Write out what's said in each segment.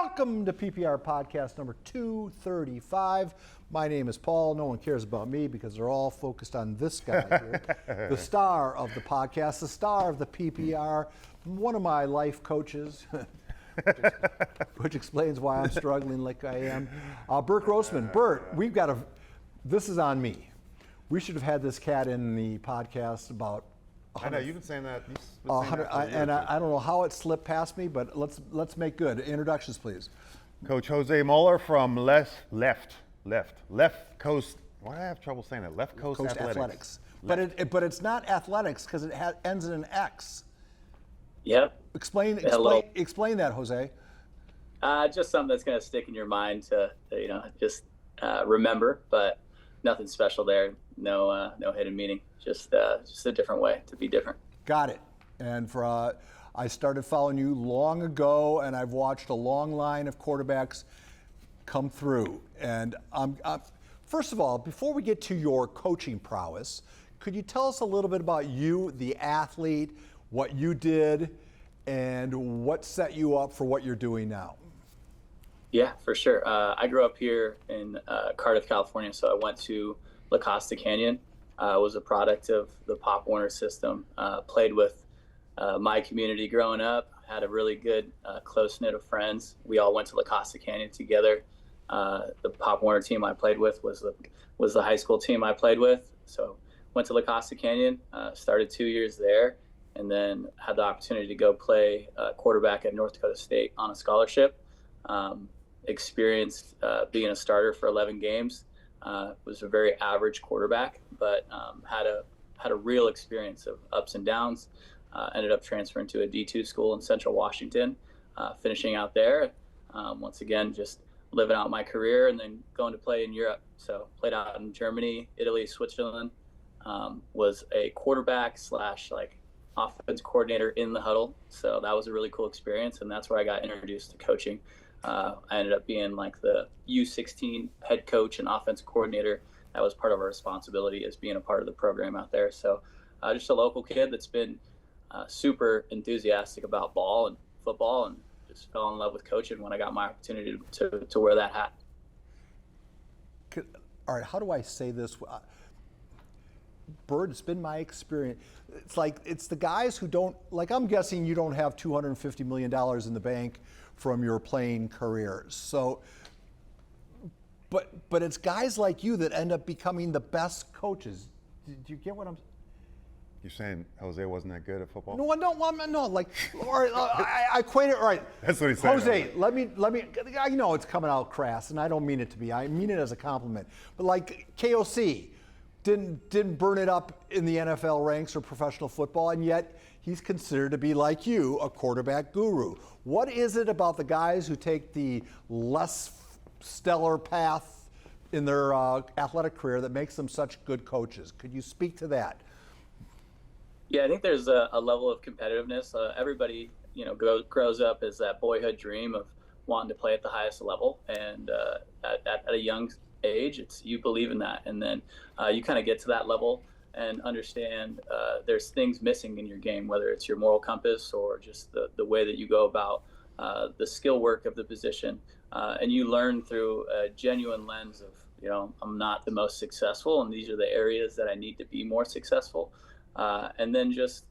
Welcome to PPR Podcast number 235. My name is Paul. No one cares about me because they're all focused on this guy here, the star of the podcast, the star of the PPR, one of my life coaches, which explains why I'm struggling like I am. Bert Grossman. Bert, this is on me. We should have had this cat in the podcast about I know, you've been saying that. I don't know how it slipped past me, but let's make good. Introductions, please. Coach Jose Mohler from Left Coast. Why do I have trouble saying that? Left Coast Athletix. But it's not athletics because it ends in an X. Yep. Explain that, Jose. Just something that's going to stick in your mind to just remember, but nothing special there. No hidden meaning. Just a different way to be different. Got it. And I started following you long ago, and I've watched a long line of quarterbacks come through. And first of all, before we get to your coaching prowess, could you tell us a little bit about you, the athlete, what you did, and what set you up for what you're doing now? Yeah, for sure. I grew up here in Cardiff, California, so I went to La Costa Canyon. Was a product of the Pop Warner system. Played with my community growing up. Had a really good close knit of friends. We all went to La Costa Canyon together. The Pop Warner team I played with was the high school team I played with. So went to La Costa Canyon. Started 2 years there, and then had the opportunity to go play quarterback at North Dakota State on a scholarship. Experienced being a starter for 11 games. Was a very average quarterback, but had a real experience of ups and downs. Ended up transferring to a D2 school in Central Washington, finishing out there. Once again, just living out my career and then going to play in Europe. So played out in Germany, Italy, Switzerland. Was a quarterback / offense coordinator in the huddle. So that was a really cool experience, and that's where I got introduced to coaching. I ended up being like the U16 head coach and offensive coordinator. That was part of our responsibility as being a part of the program out there. So just a local kid that's been super enthusiastic about ball and football, and just fell in love with coaching when I got my opportunity to wear that hat. All right, how do I say this? Bert, it's been my experience. It's the guys who don't, I'm guessing you don't have $250 million in the bank from your playing careers. So, but it's guys like you that end up becoming the best coaches. Do you get what I'm saying? You're saying Jose wasn't that good at football? No, all right, I equate it, all right. That's what he's saying. Jose, let me, I know it's coming out crass, and I don't mean it to be. I mean it as a compliment. But KOC didn't burn it up in the NFL ranks or professional football, and yet he's considered to be, like you, a quarterback guru. What is it about the guys who take the less stellar path in their athletic career that makes them such good coaches? Could you speak to that? Yeah, I think there's a level of competitiveness. Everybody, grows up as that boyhood dream of wanting to play at the highest level, and at a young age, you believe in that, and then you kind of get to that level and understand there's things missing in your game, whether it's your moral compass or just the way that you go about the skill work of the position, and you learn through a genuine lens of, I'm not the most successful, and these are the areas that I need to be more successful, and then just,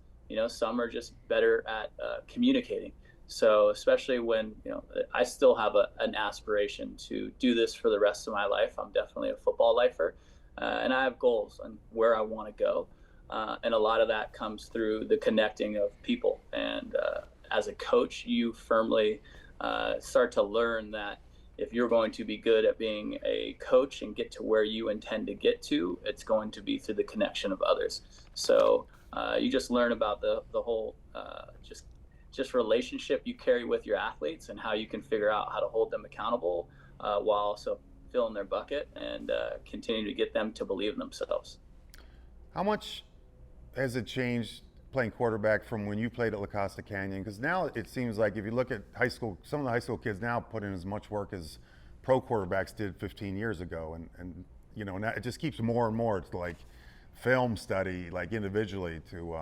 some are just better at communicating. So especially when, I still have an aspiration to do this for the rest of my life. I'm definitely a football lifer, and I have goals on where I want to go. And a lot of that comes through the connecting of people. And as a coach, you firmly start to learn that if you're going to be good at being a coach and get to where you intend to get to, it's going to be through the connection of others. So you just learn about the whole just relationship you carry with your athletes and how you can figure out how to hold them accountable while also filling their bucket and continue to get them to believe in themselves. How much has it changed playing quarterback from when you played at La Costa Canyon? Because now it seems like if you look at high school, some of the high school kids now put in as much work as pro quarterbacks did 15 years ago. And now it just keeps more and more. It's like film study, like individually to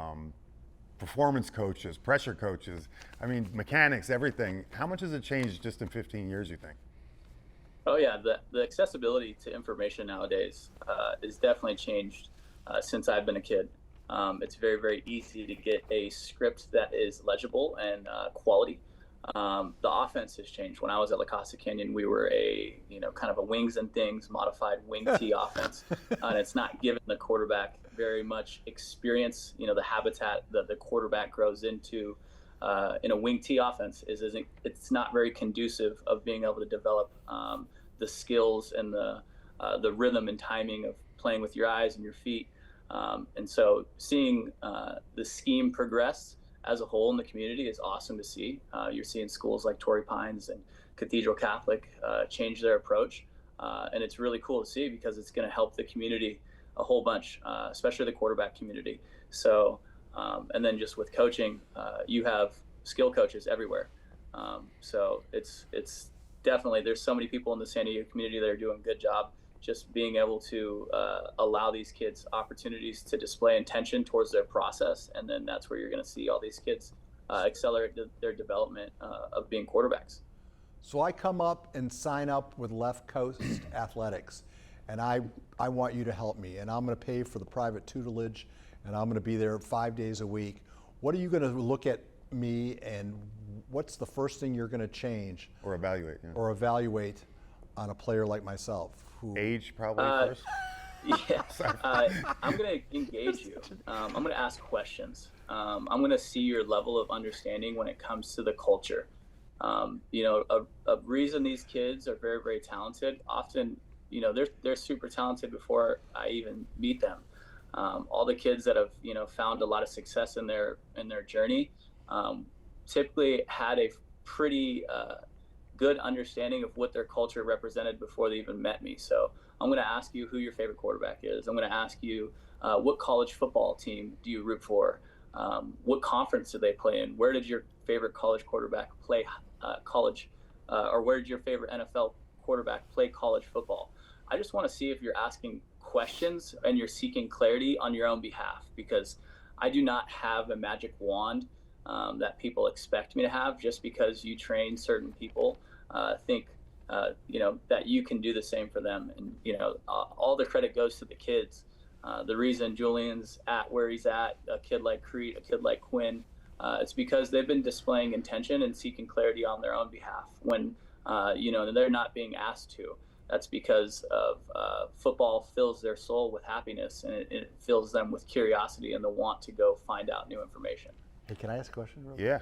performance coaches, pressure coaches, I mean, mechanics, everything. How much has it changed just in 15 years, you think? Oh yeah, the accessibility to information nowadays is definitely changed since I've been a kid. It's very, very easy to get a script that is legible and quality. The offense has changed. When I was at La Costa Canyon, we were a kind of a wings and things modified wing T offense, and it's not giving the quarterback very much experience. The habitat that the quarterback grows into in a wing T offense it's not very conducive of being able to develop the skills and the rhythm and timing of playing with your eyes and your feet. And so seeing the scheme progress as a whole in the community is awesome to see. You're seeing schools like Torrey Pines and Cathedral Catholic change their approach. And it's really cool to see because it's going to help the community a whole bunch, especially the quarterback community. So, and then just with coaching, you have skill coaches everywhere. So it's definitely, there's so many people in the San Diego community that are doing a good job just being able to allow these kids opportunities to display intention towards their process. And then that's where you're going to see all these kids accelerate their development of being quarterbacks. So I come up and sign up with Left Coast Athletix, and I want you to help me, and I'm going to pay for the private tutelage, and I'm going to be there 5 days a week. What are you going to look at me, and what's the first thing you're going to change Or evaluate. Yeah. or evaluate on a player like myself? Age probably first? Yeah, I'm going to engage you. I'm going to ask questions. I'm going to see your level of understanding when it comes to the culture. A reason these kids are very, very talented, often, they're super talented before I even meet them. All the kids that have, found a lot of success in their journey, typically had a pretty good understanding of what their culture represented before they even met me. So I'm going to ask you who your favorite quarterback is. I'm going to ask you what college football team do you root for? What conference do they play in? Where did your favorite college quarterback play college? Or where did your favorite NFL quarterback play college football? I just want to see if you're asking questions and you're seeking clarity on your own behalf, because I do not have a magic wand that people expect me to have just because you train certain people. Think that you can do the same for them, and all the credit goes to the kids. The reason Julian's at where he's at, a kid like Crete, a kid like Quinn, it's because they've been displaying intention and seeking clarity on their own behalf when they're not being asked to. That's because of football fills their soul with happiness, and it fills them with curiosity and the want to go find out new information. Hey, can I ask a question? Real Yeah.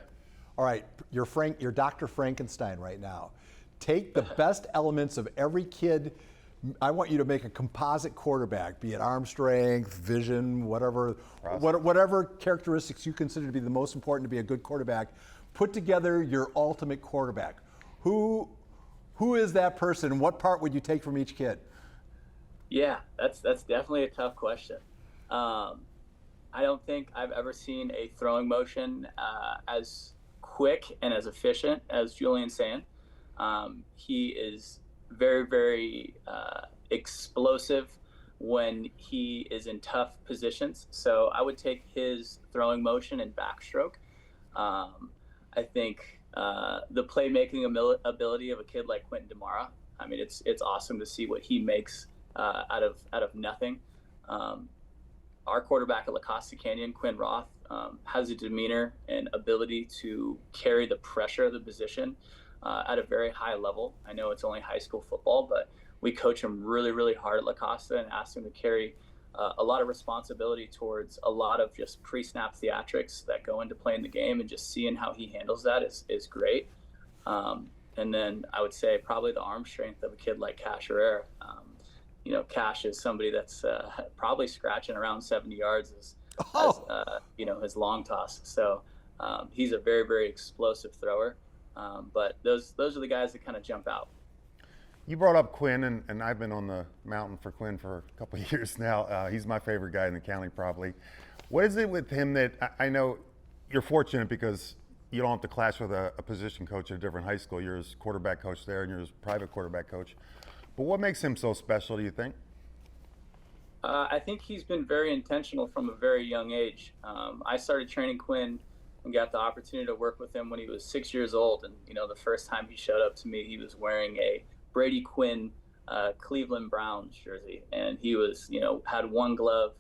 All right, you're Dr. Frankenstein right now. Take the best elements of every kid. I want you to make a composite quarterback, be it arm strength, vision, whatever characteristics you consider to be the most important to be a good quarterback. Put together your ultimate quarterback. Who is that person? What part would you take from each kid? Yeah, that's definitely a tough question. I don't think I've ever seen a throwing motion as quick and as efficient as Julian's saying. He is very, very explosive when he is in tough positions. So I would take his throwing motion and backstroke. I think the playmaking ability of a kid like Quentin DeMara, I mean, it's awesome to see what he makes out of nothing. Our quarterback at La Costa Canyon, Quinn Roth, has a demeanor and ability to carry the pressure of the position at a very high level. I know it's only high school football, but we coach him really, really hard at La Costa and ask him to carry a lot of responsibility towards a lot of just pre-snap theatrics that go into playing the game, and just seeing how he handles that is great. And then I would say probably the arm strength of a kid like Cash Herrera. Cash is somebody that's probably scratching around 70 yards as his long toss. So he's a very, very explosive thrower. But those are the guys that kind of jump out. You brought up Quinn, and I've been on the mountain for Quinn for a couple of years now. He's my favorite guy in the county, probably. What is it with him that I know you're fortunate because you don't have to clash with a position coach at a different high school. You're his quarterback coach there, and you're his private quarterback coach. But what makes him so special, do you think? I think he's been very intentional from a very young age. I started training Quinn and got the opportunity to work with him when he was 6 years old. And, the first time he showed up to me, he was wearing a Brady Quinn Cleveland Browns jersey. And he was, had one glove.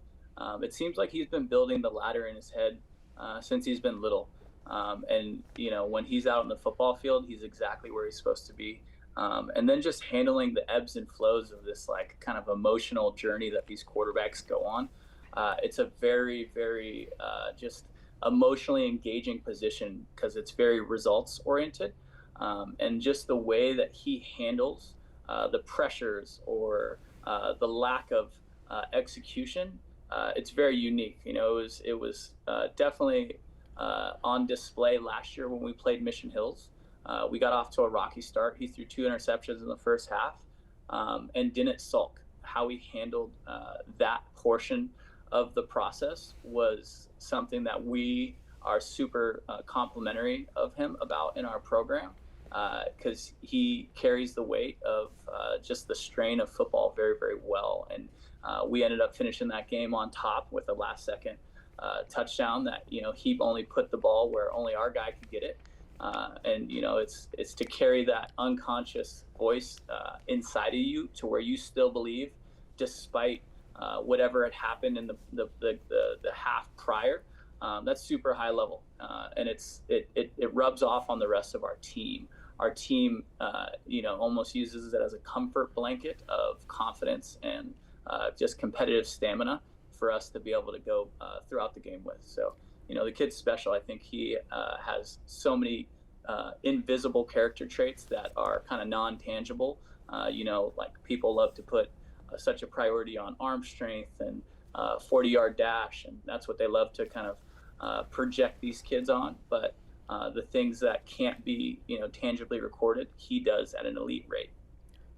It seems like he's been building the ladder in his head since he's been little. And, when he's out in the football field, he's exactly where he's supposed to be. And then just handling the ebbs and flows of this kind of emotional journey that these quarterbacks go on. It's a very, very just emotionally engaging position because it's very results oriented. And just the way that he handles the pressures or the lack of execution, it's very unique. It was definitely on display last year when we played Mission Hills. We got off to a rocky start. He threw 2 interceptions in the first half and didn't sulk. How he handled that portion of the process was something that we are super complimentary of him about in our program because he carries the weight of just the strain of football very, very well. And we ended up finishing that game on top with a last-second touchdown that, he only put the ball where only our guy could get it. And it's to carry that unconscious voice inside of you to where you still believe, despite whatever had happened in the half prior. That's super high level, and it rubs off on the rest of our team. Our team, almost uses it as a comfort blanket of confidence and just competitive stamina for us to be able to go throughout the game with. So. The kid's special. I think he has so many invisible character traits that are kind of non-tangible. Like people love to put such a priority on arm strength and 40-yard dash, and that's what they love to kind of project these kids on. But the things that can't be, tangibly recorded, he does at an elite rate.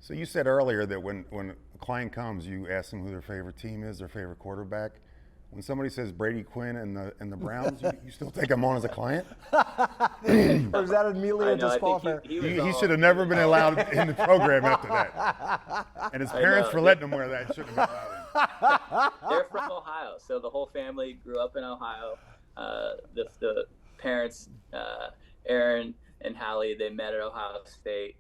So you said earlier that when a client comes, you ask them who their favorite team is, their favorite quarterback. When somebody says Brady Quinn and the Browns, you still take him on as a client? Or is that immediately a disqualifier? He should have never been allowed in the program after that. And his parents for letting him wear that shouldn't have been allowed in. They're from Ohio, so the whole family grew up in Ohio. The parents, Aaron and Hallie, they met at Ohio State.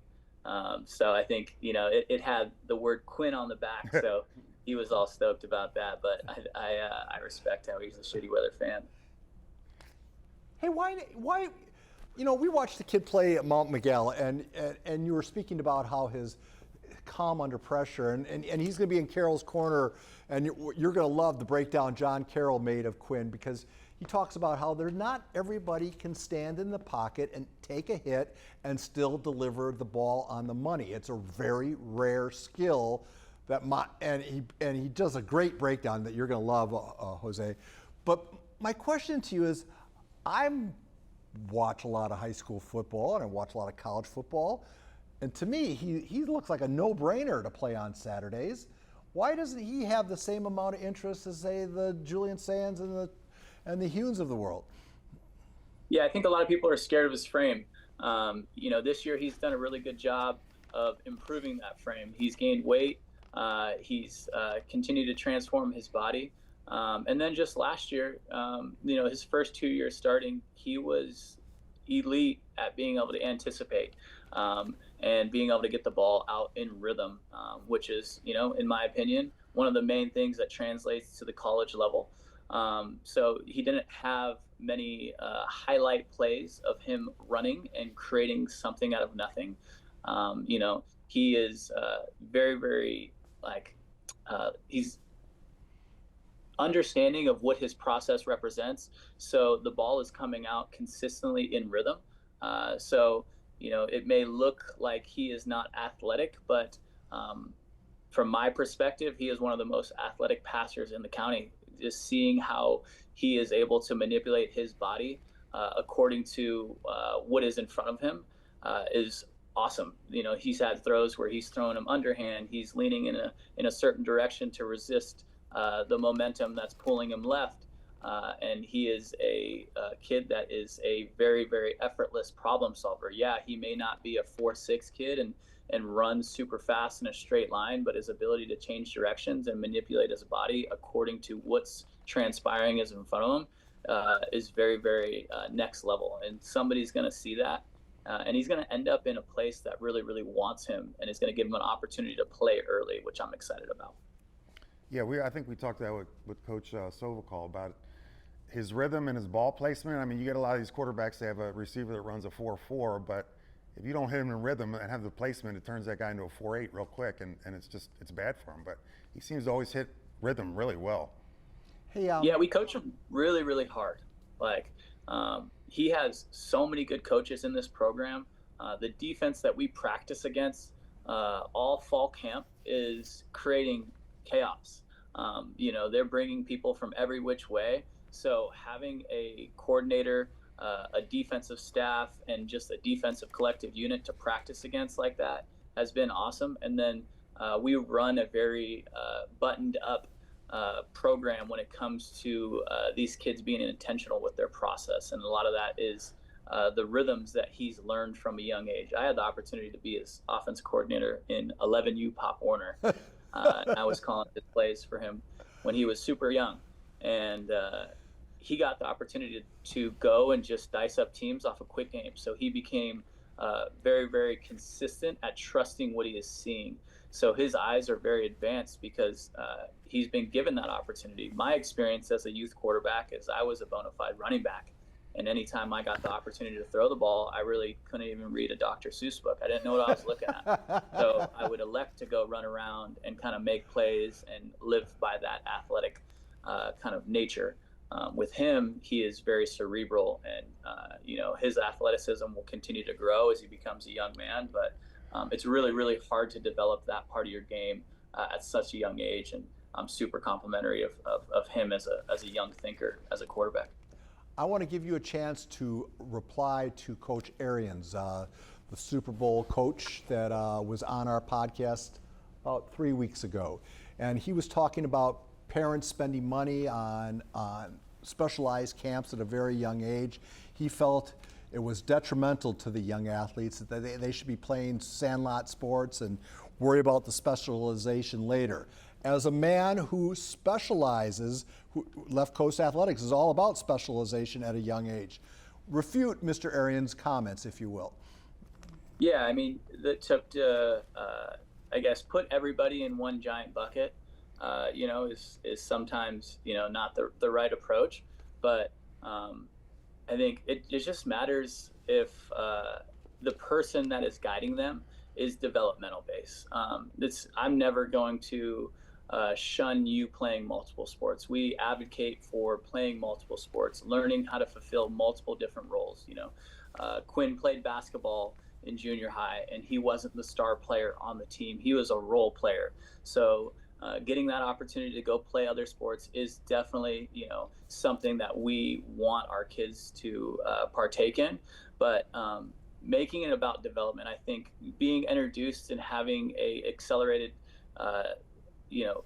So I think, it had the word Quinn on the back, so he was all stoked about that, but I respect how he's a shitty weather fan. Hey, why? We watched the kid play at Mount Miguel, and you were speaking about how his calm under pressure, and he's going to be in Carroll's corner, and you're going to love the breakdown John Carroll made of Quinn because he talks about how not everybody can stand in the pocket and take a hit and still deliver the ball on the money. It's a very rare skill. And he does a great breakdown that you're going to love, Jose. But my question to you is, I watch a lot of high school football and I watch a lot of college football, and to me, he looks like a no-brainer to play on Saturdays. Why doesn't he have the same amount of interest as, say, the Julian Sands and the Hunes of the world? Yeah, I think a lot of people are scared of his frame. This year he's done a really good job of improving that frame. He's gained weight. He's continued to transform his body. And then just last year, his first 2 years starting, he was elite at being able to anticipate and being able to get the ball out in rhythm, which is, in my opinion, one of the main things that translates to the college level. So he didn't have many highlight plays of him running and creating something out of nothing. He is very, very he's understanding of what his process represents. So the ball is coming out consistently in rhythm. So it may look like he is not athletic, but from my perspective, he is one of the most athletic passers in the county. Just seeing how he is able to manipulate his body according to what is in front of him is awesome. He's had throws where he's throwing them underhand. He's leaning in a certain direction to resist the momentum that's pulling him left. And he is a kid that is a very, very effortless problem solver. Yeah, he may not be a 4'6" kid and and run super fast in a straight line, but his ability to change directions and manipulate his body according to what's transpiring is in front of him is very, very next level. And somebody's going to see that. And he's going to end up in a place that really, really wants him and is going to give him an opportunity to play early, which I'm excited about. Yeah, I think we talked that with Coach Sovokal about his rhythm and his ball placement. I mean, you get a lot of these quarterbacks, they have a receiver that runs a 4.4, but if you don't hit him in rhythm and have the placement, it turns that guy into a 4.8 real quick, and it's bad for him. But he seems to always hit rhythm really well. Hey, yeah, we coach him really, really hard. Like, he has so many good coaches in this program. The defense that we practice against all fall camp is creating chaos. They're bringing people from every which way. So having a coordinator, a defensive staff, and just a defensive collective unit to practice against like that has been awesome. And then we run a very buttoned up program when it comes to these kids being intentional with their process. And a lot of that is the rhythms that he's learned from a young age. I had the opportunity to be his offense coordinator in 11U Pop Warner. I was calling his plays for him when he was super young. And he got the opportunity to go and just dice up teams off a quick game. So he became very, very consistent at trusting what he is seeing. So his eyes are very advanced because he's been given that opportunity. My experience as a youth quarterback is I was a bona fide running back. And anytime I got the opportunity to throw the ball, I really couldn't even read a Dr. Seuss book. I didn't know what I was looking at. So I would elect to go run around and kind of make plays and live by that athletic kind of nature. With him, he is very cerebral, and his athleticism will continue to grow as he becomes a young man. But it's really, really hard to develop that part of your game at such a young age, and I'm super complimentary of him as a young thinker, as a quarterback. I want to give you a chance to reply to Coach Arians, the Super Bowl coach that was on our podcast about 3 weeks ago. And he was talking about parents spending money on specialized camps at a very young age. He felt it was detrimental to the young athletes, that they should be playing sandlot sports and worry about the specialization later. As a man who specializes, Left Coast Athletix is all about specialization at a young age. Refute Mr. Arians' comments, if you will. Yeah, I mean, I guess, put everybody in one giant bucket, is sometimes, not the right approach. But I think it just matters if the person that is guiding them is developmental based. I'm never going to shun you playing multiple sports. We advocate for playing multiple sports, learning how to fulfill multiple different roles. Quinn played basketball in junior high, and he wasn't the star player on the team. He was a role player. So getting that opportunity to go play other sports is definitely, something that we want our kids to partake in. But making it about development, I think being introduced and having a accelerated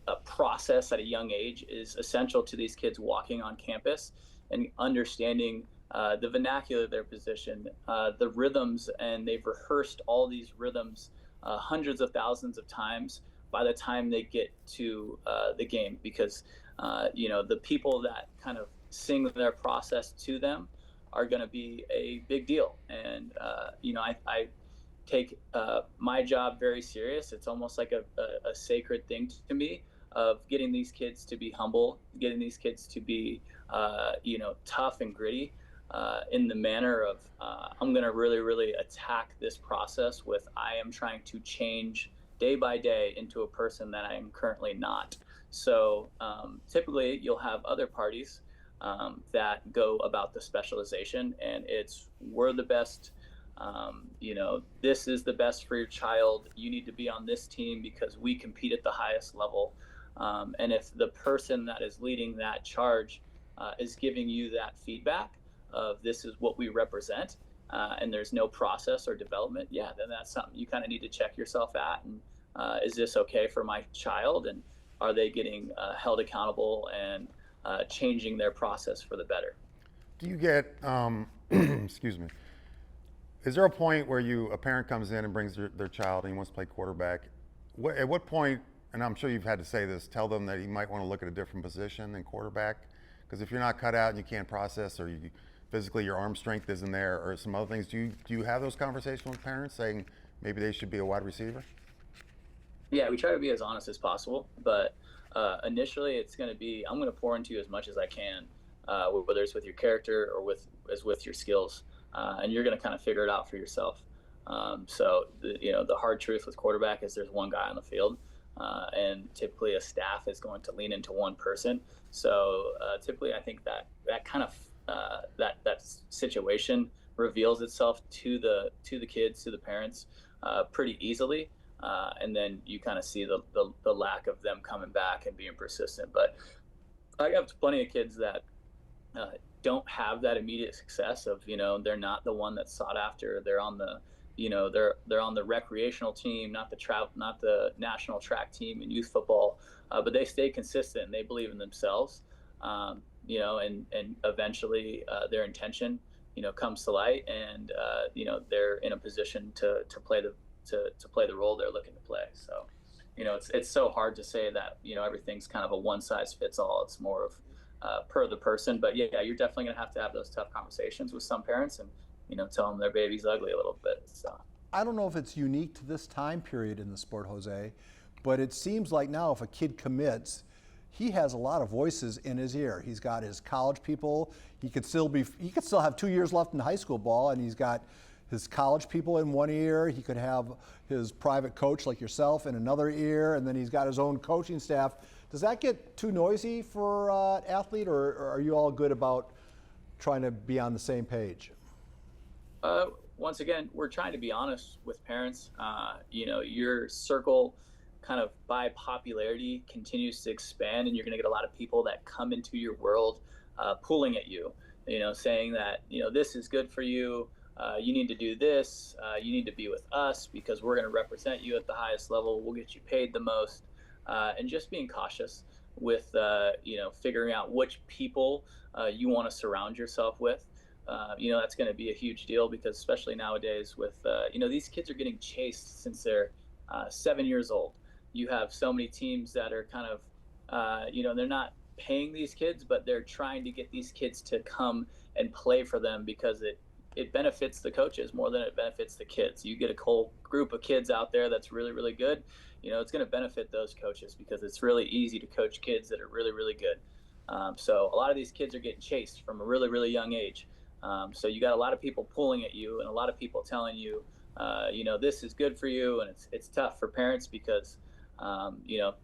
a process at a young age is essential to these kids walking on campus and understanding the vernacular of their position, the rhythms, and they've rehearsed all these rhythms hundreds of thousands of times by the time they get to the game, because the people that kind of sing their process to them are going to be a big deal. And I take my job very serious. It's almost like a sacred thing to me, of getting these kids to be humble, getting these kids to be tough and gritty in the manner of I'm going to really, really attack this process with I am trying to change day by day into a person that I am currently not. So typically you'll have other parties that go about the specialization, and it's we're the best. This is the best for your child. You need to be on this team because we compete at the highest level. And if the person that is leading that charge is giving you that feedback of this is what we represent, and there's no process or development, then that's something you kind of need to check yourself at. And is this okay for my child? And are they getting held accountable and changing their process for the better? Do you get, excuse me, Is there a point where a parent comes in and brings their child and he wants to play quarterback? At what point, and I'm sure you've had to say this, tell them that you might want to look at a different position than quarterback? Because if you're not cut out and you can't process, or physically your arm strength isn't there, or some other things, do you have those conversations with parents saying maybe they should be a wide receiver? Yeah, we try to be as honest as possible, but initially it's going to be, I'm going to pour into you as much as I can, whether it's with your character or with your skills, and you're going to kind of figure it out for yourself. So the hard truth with quarterback is there's one guy on the field, and typically a staff is going to lean into one person. So typically I think that kind of that situation reveals itself to the kids, to the parents, pretty easily. And then you kind of see the lack of them coming back and being persistent. But I have plenty of kids that don't have that immediate success of, they're not the one that's sought after. They're on the, they're on the recreational team, not the national track team in youth football, but they stay consistent and they believe in themselves, and eventually their intention, comes to light, and, they're in a position to play the role they're looking to play. So, it's so hard to say that, everything's kind of a one size fits all. It's more of per the person. But yeah, you're definitely going to have those tough conversations with some parents and, tell them their baby's ugly a little bit. So I don't know if it's unique to this time period in the sport, Jose, but it seems like now if a kid commits, he has a lot of voices in his ear. He's got his college people. He could still have 2 years left in high school ball, and he's got his college people in one ear. He could have his private coach like yourself in another ear, and then he's got his own coaching staff. Does that get too noisy for an athlete, or are you all good about trying to be on the same page? Once again, we're trying to be honest with parents. Your circle kind of by popularity continues to expand, and you're going to get a lot of people that come into your world pulling at you, saying that, this is good for you. You need to do this. You need to be with us because we're going to represent you at the highest level. We'll get you paid the most. And just being cautious with, figuring out which people you want to surround yourself with. That's going to be a huge deal because especially nowadays with, these kids are getting chased since they're 7 years old. You have so many teams that are kind of, they're not paying these kids, but they're trying to get these kids to come and play for them because it benefits the coaches more than it benefits the kids. You get a whole group of kids out there that's really, really good. It's going to benefit those coaches because it's really easy to coach kids that are really, really good. So a lot of these kids are getting chased from a really, really young age. So you got a lot of people pulling at you and a lot of people telling you, this is good for you. And it's tough for parents because,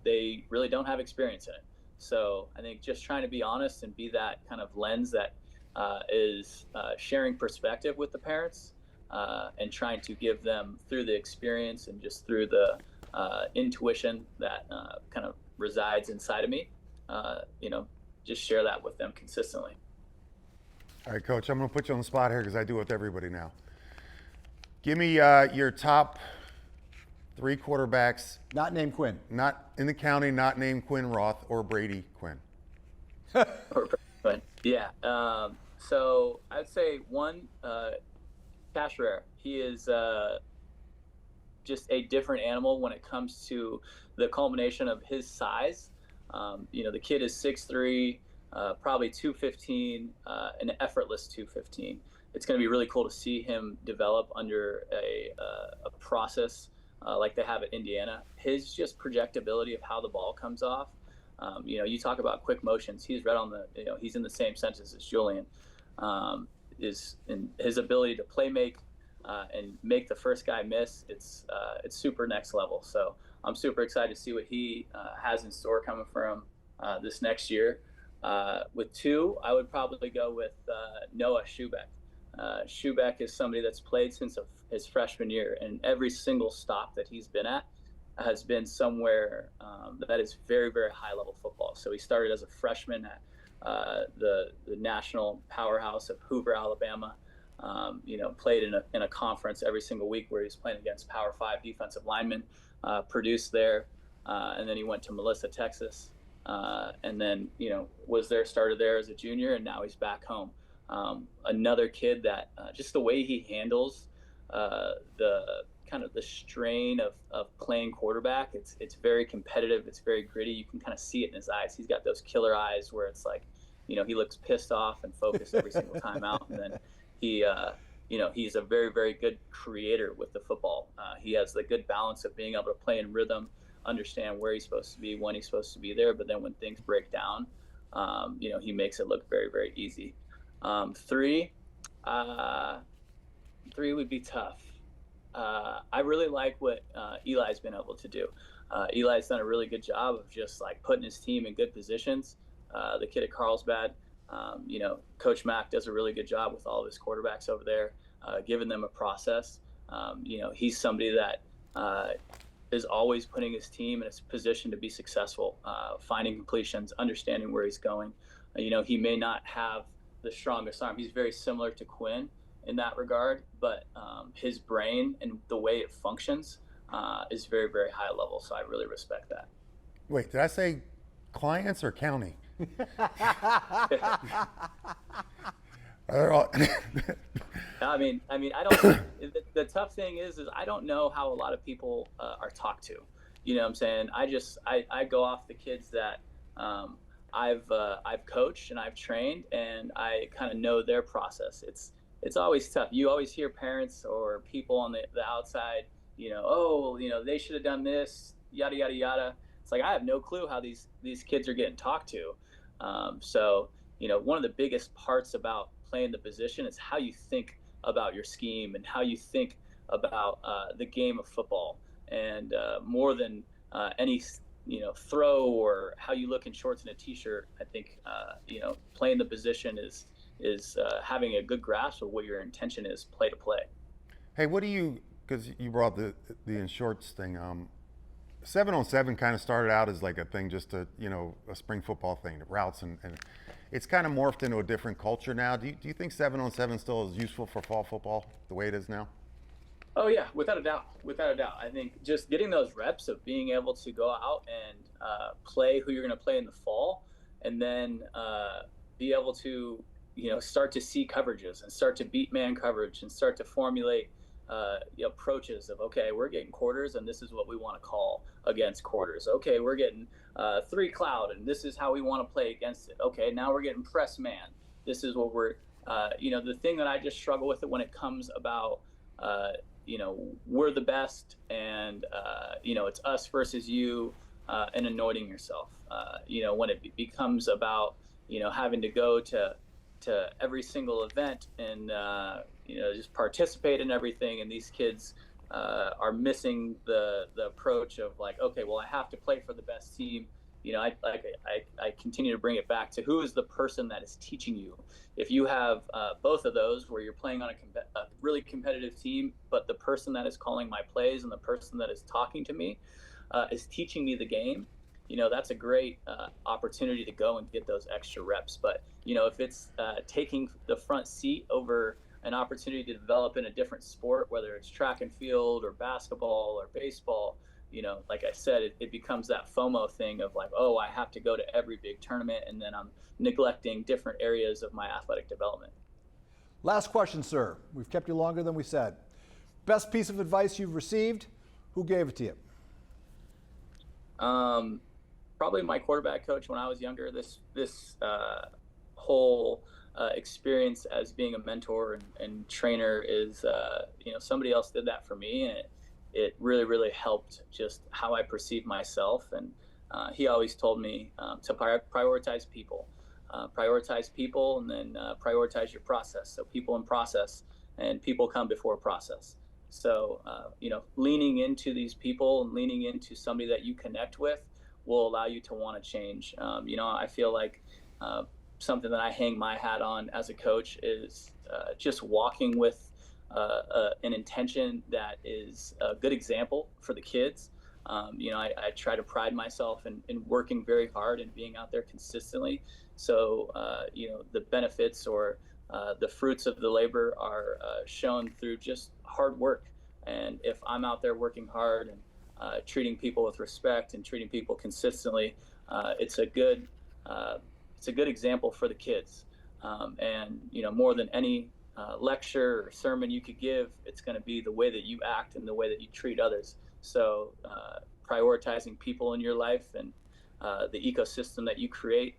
they really don't have experience in it. So I think just trying to be honest and be that kind of lens that is sharing perspective with the parents and trying to give them through the experience and just through the intuition that kind of resides inside of me, just share that with them consistently. All right, Coach, I'm going to put you on the spot here because I do it with everybody now. Give me your top 3 quarterbacks. Not named Quinn. Not in the county, not named Quinn Roth or Brady Quinn. Yeah. So I'd say one, Casherere. He is just a different animal when it comes to the culmination of his size. The kid is 6'3", probably 215, an effortless 215. It's going to be really cool to see him develop under a process like they have at Indiana. His just projectability of how the ball comes off. You talk about quick motions. He's right on the, he's in the same sentence as Julian. Is in his ability to play make and make the first guy miss. It's super next level. So I'm super excited to see what he has in store coming from this next year. With 2, I would probably go with Noah Schubeck. Schubeck is somebody that's played since his freshman year, and every single stop that he's been at has been somewhere that is very, very high level football. So he started as a freshman at the national powerhouse of Hoover, Alabama. Played in a conference every single week where he was playing against Power 5 defensive linemen, produced there, and then he went to Melissa, Texas, and then started there as a junior, and now he's back home. Another kid that just the way he handles the kind of the strain of playing quarterback. It's very competitive. It's very gritty. You can kind of see it in his eyes. He's got those killer eyes where it's like, he looks pissed off and focused every single time out. And then he's a very, very good creator with the football. He has the good balance of being able to play in rhythm, understand where he's supposed to be, when he's supposed to be there. But then when things break down, he makes it look very, very easy. Three would be tough. I really like what Eli's been able to do. Eli's done a really good job of just like putting his team in good positions. The kid at Carlsbad, Coach Mack does a really good job with all of his quarterbacks over there, giving them a process. He's somebody that is always putting his team in a position to be successful, finding completions, understanding where he's going. He may not have the strongest arm. He's very similar to Quinn in that regard, but his brain and the way it functions is very, very high level. So I really respect that. Wait, did I say clients or county? I mean, I don't. The tough thing is I don't know how a lot of people are talked to. You know what I'm saying? I go off the kids that I've coached and I've trained, and I kind of know their process. It's always tough. You always hear parents or people on the outside, they should have done this, yada yada yada. It's like I have no clue how these kids are getting talked to. So one of the biggest parts about playing the position is how you think about your scheme and how you think about the game of football, and more than any throw or how you look in shorts and a t-shirt. I think playing the position is having a good grasp of what your intention is play to play. Hey, what do you, because you brought the in shorts thing, 7-on-7 kind of started out as like a thing, just a spring football thing, the routes, and it's kind of morphed into a different culture now. Do you think 7-on-7 still is useful for fall football the way it is now? Oh yeah, without a doubt. I think just getting those reps of being able to go out and play who you're going to play in the fall, and then be able to start to see coverages and start to beat man coverage and start to formulate approaches of, okay, we're getting quarters and this is what we want to call against quarters. Okay, we're getting 3 cloud and this is how we want to play against it. Okay, now we're getting press man. This is what we're the thing that I just struggle with it when it comes about we're the best, and it's us versus you, and anointing yourself. When it becomes about having to go to every single event and just participate in everything, and these kids are missing the approach of like, okay, well, I have to play for the best team. I continue to bring it back to who is the person that is teaching you. If you have both of those, where you're playing on a really competitive team, but the person that is calling my plays and the person that is talking to me is teaching me the game, that's a great opportunity to go and get those extra reps. But if it's taking the front seat over an opportunity to develop in a different sport, whether it's track and field or basketball or baseball, like I said, it becomes that FOMO thing of like, oh, I have to go to every big tournament, and then I'm neglecting different areas of my athletic development. Last question, sir. We've kept you longer than we said. Best piece of advice you've received? Who gave it to you? Probably my quarterback coach when I was younger. This whole experience as being a mentor and trainer is, somebody else did that for me, and it really, really helped just how I perceive myself. And he always told me to prioritize people, and then prioritize your process. So people and process, and people come before process. So, leaning into these people and leaning into somebody that you connect with will allow you to want to change. I feel like something that I hang my hat on as a coach is just walking with an intention that is a good example for the kids. I try to pride myself in working very hard and being out there consistently. So, the benefits or the fruits of the labor are shown through just hard work. And if I'm out there working hard and treating people with respect and treating people consistently, it's a good example for the kids. And more than any lecture or sermon you could give. It's going to be the way that you act and the way that you treat others. So prioritizing people in your life and the ecosystem that you create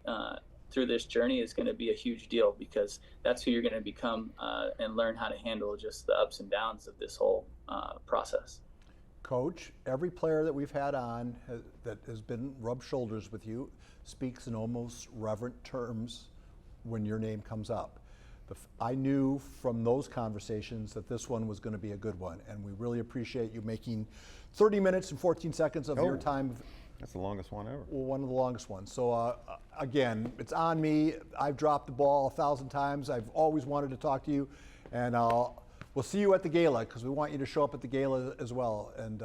through this journey is going to be a huge deal, because that's who you're going to become and learn how to handle just the ups and downs of this whole process. Coach, every player that we've had on that has been rubbed shoulders with you speaks in almost reverent terms when your name comes up. I knew from those conversations that this one was going to be a good one, and we really appreciate you making 30 minutes and 14 seconds of your time. That's the longest one ever. One of the longest ones. So again, it's on me. I've dropped the ball 1,000 times. I've always wanted to talk to you, and we'll see you at the gala, because we want you to show up at the gala as well and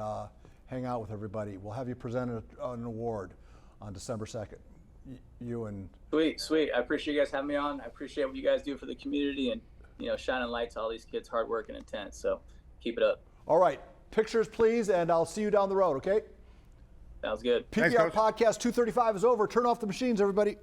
hang out with everybody. We'll have you present an award on December 2nd. You and Sweet. I appreciate you guys having me on. I appreciate what you guys do for the community, and shining light to all these kids' hard work and intent. So keep it up. All right, pictures please, and I'll see you down the road. Okay. Sounds good. PPR Podcast 235 is over. Turn off the machines, everybody.